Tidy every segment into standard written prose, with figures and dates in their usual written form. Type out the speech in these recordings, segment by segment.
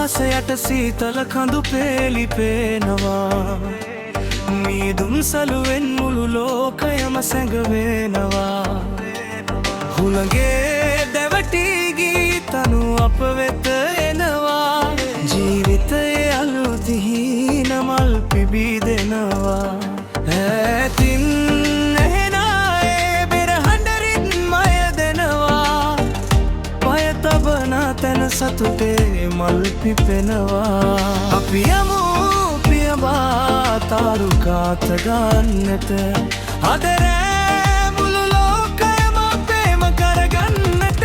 අහස යට සීතල කඳු පේලි පේනවා මීදුම් සලුවෙන් මුළු ලෝකයම සැඟවෙනවා හුළඟේ දැවටි ගීතනු අප වෙත එනවා ජීවිතයේ අලුතිහින මල් පිබිදෙනවා ඈතින් සතුටේ මල් පිපෙනවා අපි යමු පියවා තාරුකාත ගන්නට අදරෑ මුළු ලෝකයම අපේම කරගන්නට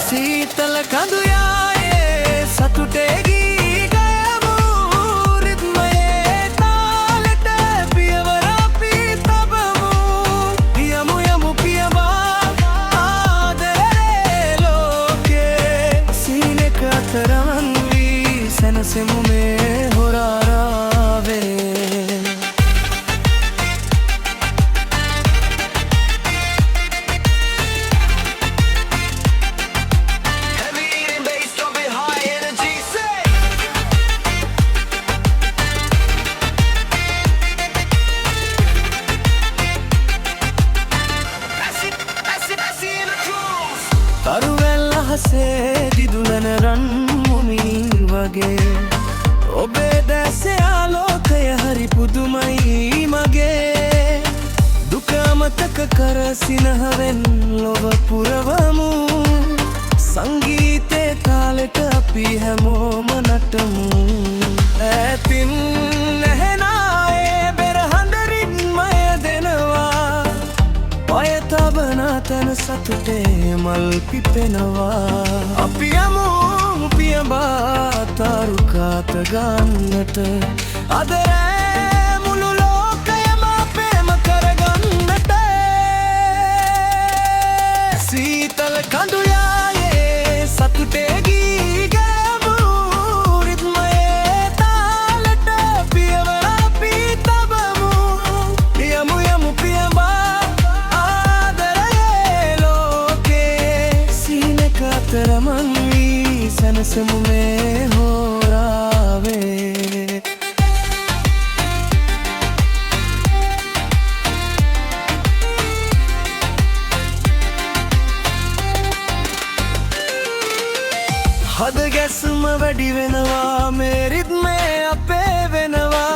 සීතල කඳු යායේ සතුටේ ගී ගයමු රිද්මයේ තාලෙට පියවර අපි තබමු යමු යමු පියවා तरवन वी सनसेमु में होरारावे heavy eating bass dropping high energy say that's it in the cruise taruwella hase දිදුලන රන් මුමින් වගේ ඔබේ දැසේ ආලෝකය හරි පුදුමයි මගේ දුක අමතක කර සිනහවෙන් ලොව පුරවමු සංගීතේ තාලෙට අපි හැමෝම නටමු ඈතින් නැහෙනායේ බෙරහඳරින් මය දෙනවා පය තබන තැන සතුටේ මල් පිපෙනවා අපි යමු පියවා තාරුකාත ගන්නට අදරෑ මුළු ලෝකයම අපේම කරගන්නට සීතල කඳු යායේ සතුටේ ගී ගයමු රිද්මයේ තාලෙට පියවර අපි තබමු යමු යමු පියවා ආදරයේ ලෝකේ සීනක අතරමන් सनसेमु में होरावे हद गैसम वडी वेनवा में रिद्मे अपे वेनवा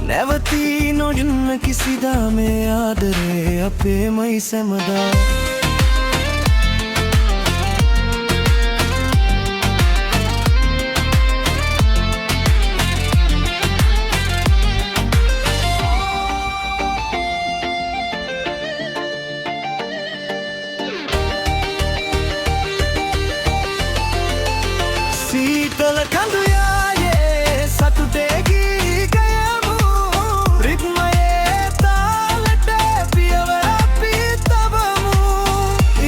नेवती नोजन किसीदा में आदरे अपे मई समदा සීතල කඳු යායේ සතුටේ ගී ගයමු රිද්මයේ තාලෙට පියවර අපි තබමු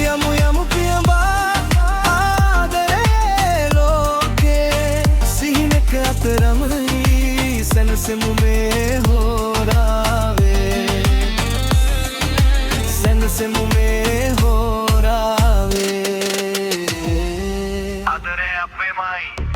යමු යමු පියවා ආදරේ ලෝකේ සිහිනක අතරමයි සනසෙමු මේ හෝරාවේ සනසෙමු මේ හෝරාවේ adore ape mai